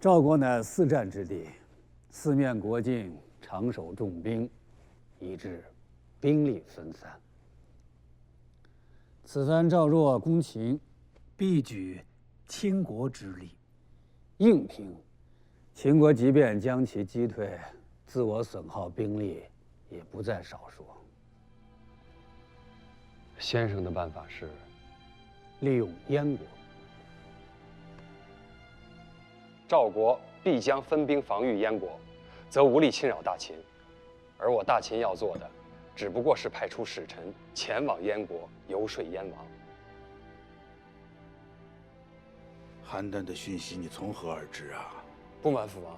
赵国乃四战之地，四面国境，常守重兵，以致兵力分散。此番赵若攻秦，必举倾国之力，硬拼。秦国即便将其击退，自我损耗兵力也不在少数。先生的办法是利用燕国。赵国必将分兵防御燕国，则无力侵扰大秦。而我大秦要做的，只不过是派出使臣前往燕国游说燕王。邯郸的讯息你从何而知啊？不瞒父王，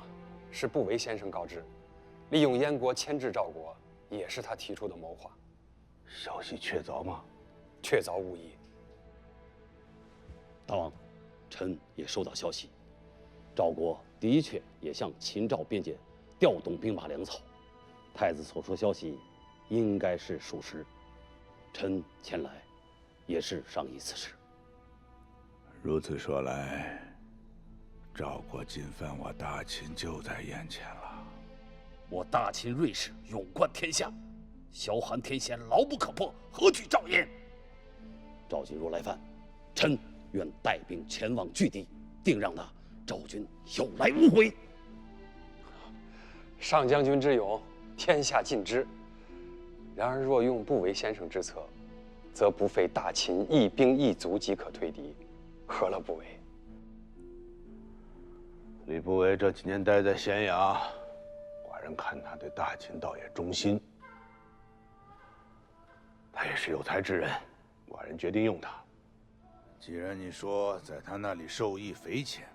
是不韦先生告知，利用燕国牵制赵国，也是他提出的谋划。消息确凿吗？确凿无疑。大王，臣也收到消息，赵国的确也向秦赵边界调动兵马粮草。太子所说消息应该是属实，臣前来也是商议此事。如此说来，赵国进犯我大秦就在眼前了。我大秦瑞士勇冠天下，萧韩天险牢不可破，何惧赵燕？赵军若来犯，臣愿带兵前往拒敌，定让那赵军有来无回。上将军之勇，天下尽知。然而若用不韦先生之策，则不费大秦一兵一卒即可退敌，何乐不为？吕不韦这几年待在咸阳，寡人看他对大秦倒也忠心。他也是有才之人，寡人决定用他。既然你说在他那里受益匪浅，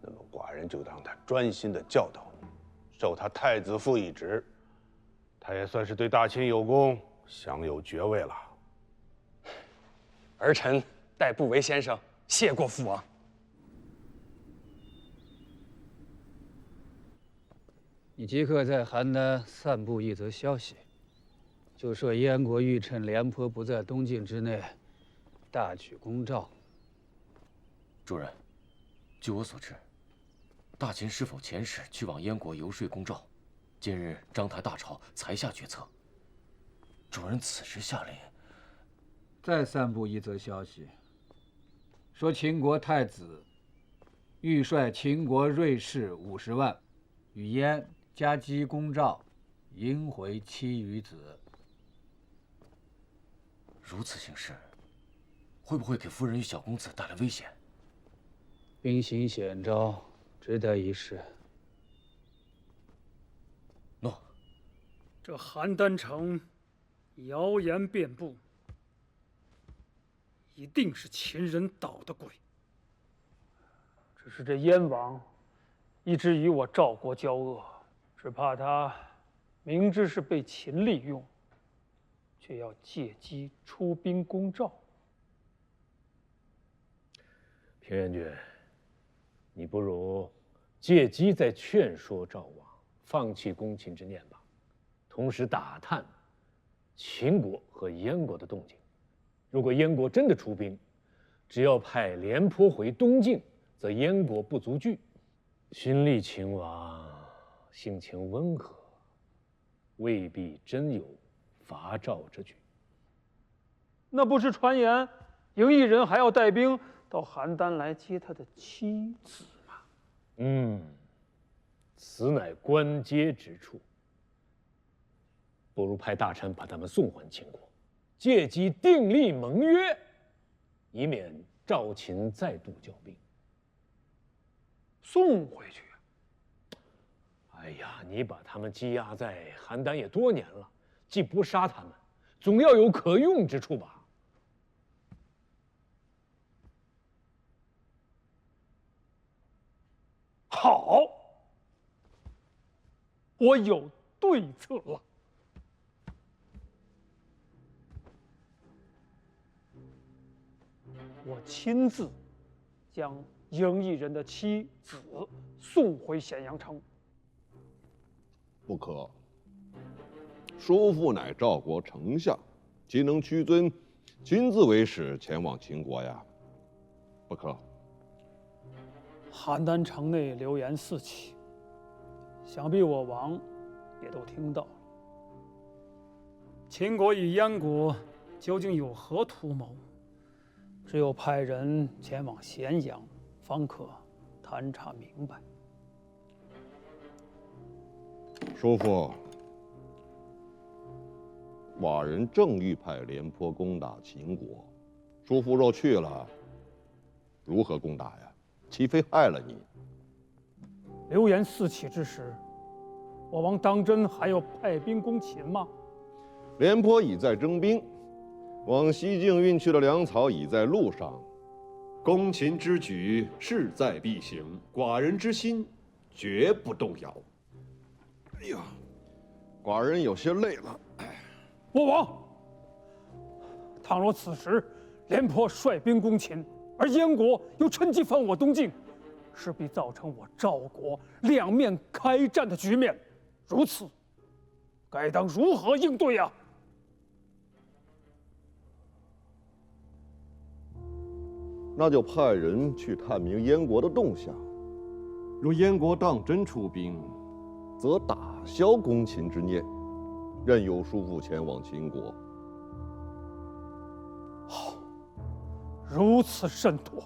那么寡人就让他专心的教导你，授他太子父一职。他也算是对大秦有功，享有爵位了。儿臣代不韦先生谢过父王。你即刻在邯郸散布一则消息，就说燕国欲趁廉颇不在东境之内，大举攻赵。主人，据我所知，大秦是否遣使去往燕国游说攻赵？今日章台大吵才下决策。主人此时下令，再散布一则消息，说秦国太子欲率秦国锐士50万，与燕夹击攻赵，迎回妻与子。如此形势，会不会给夫人与小公子带来危险？兵行险招，值得一试。诺。这邯郸城谣言遍布，一定是秦人捣的鬼。只是这燕王一直与我赵国交恶，只怕他明知是被秦利用，却要借机出兵攻赵。平原君，你不如借机再劝说赵王放弃攻秦之念吧，同时打探秦国和燕国的动静。如果燕国真的出兵，只要派廉颇回东境，则燕国不足惧。新立秦王性情温和，未必真有伐赵之举。那不是传言，嬴异人还要带兵到邯郸来接他的妻子吗？此乃关阶之处。不如派大臣把他们送还秦国，借机订立盟约，以免赵秦再度交兵。送回去？哎呀，你把他们羁押在邯郸也多年了，既不杀他们，总要有可用之处吧？好，我有对策了。我亲自将嬴异人的妻子送回咸阳城。不可，叔父乃赵国丞相，岂能屈尊亲自为使前往秦国呀？不可。邯郸城内流言四起，想必我王也都听到了。秦国与燕国究竟有何图谋？只有派人前往咸阳，方可探查明白。叔父，寡人正欲派廉颇攻打秦国，叔父若去了，如何攻打呀？岂非害了你？流言四起之时，我王当真还要派兵攻秦吗？廉颇已在征兵，往西境运去的粮草已在路上。攻秦之举势在必行，寡人之心绝不动摇。哎呀，寡人有些累了。我王，倘若此时廉颇率兵攻秦，而燕国又趁机反我东境，势必造成我赵国两面开战的局面。如此，该当如何应对呀？那就派人去探明燕国的动向。若燕国当真出兵，则打消攻秦之念，任由叔父前往秦国。好，如此甚妥。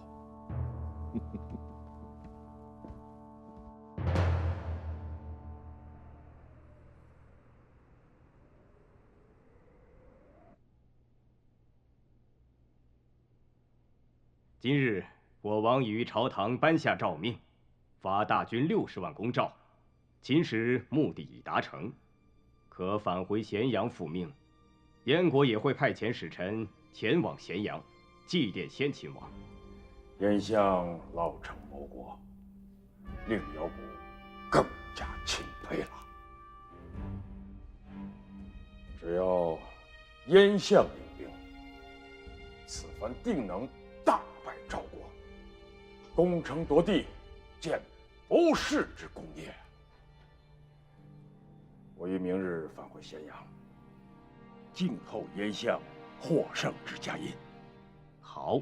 今日我王已于朝堂颁下诏命，发大军60万攻赵。秦时目的已达成，可返回咸阳复命。燕国也会派遣使臣前往咸阳，祭奠先秦王。燕相老成谋国，令姚国更加钦佩了。只要燕相领兵，此番定能大败赵国，攻城夺地，建不世之功业。我于明日返回咸阳，静候燕相获胜之佳音。好。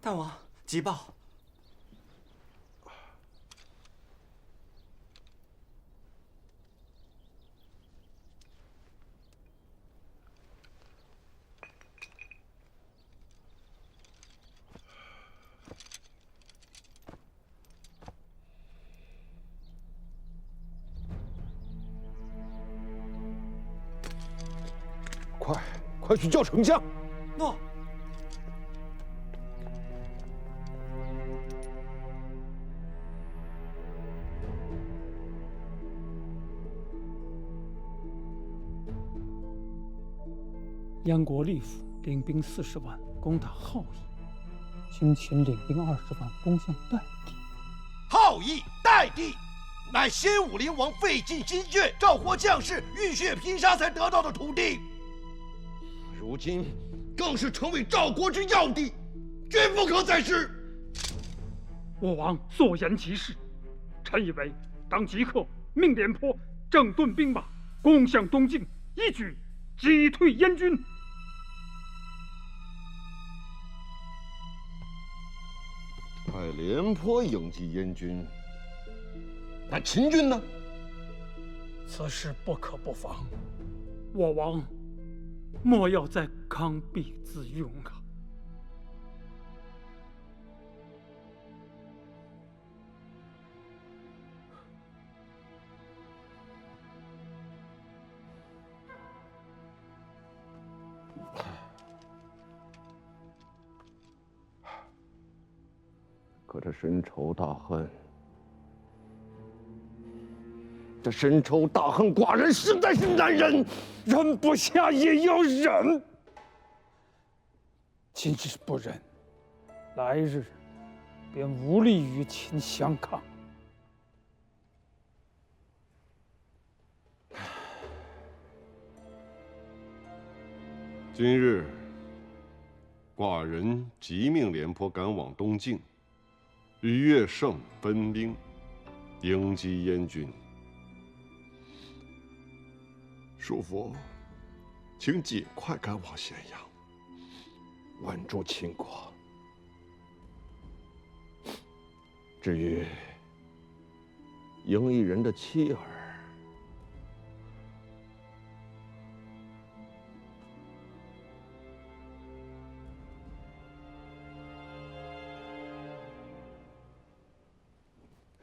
大王，急报！快去叫丞相！诺。燕国吏府领兵40万攻打郜邑，秦领兵20万攻向代地。郜邑、代地，乃先武灵王费尽心血，召活将士浴血拼杀才得到的土地，如今更是成为赵国之要地，绝不可再失。我王所言极是，臣以为当即刻命廉颇整顿兵马，攻向东境，一举击退燕军。派廉颇迎击燕军，那秦军呢？此事不可不防，我王莫要再刚愎自用啊！可这深仇大恨，这深仇大恨，寡人实在是难忍，忍不下也要忍。今日不忍，来日便无力与秦相抗。今日，寡人即命廉颇赶往东境，与乐胜分兵，迎击燕军。叔父，请尽快赶往咸阳，稳住秦国。至于迎一人的妻儿，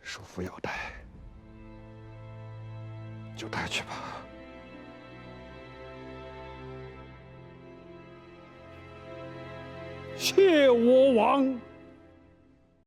叔父要带，就带去吧。谢我王。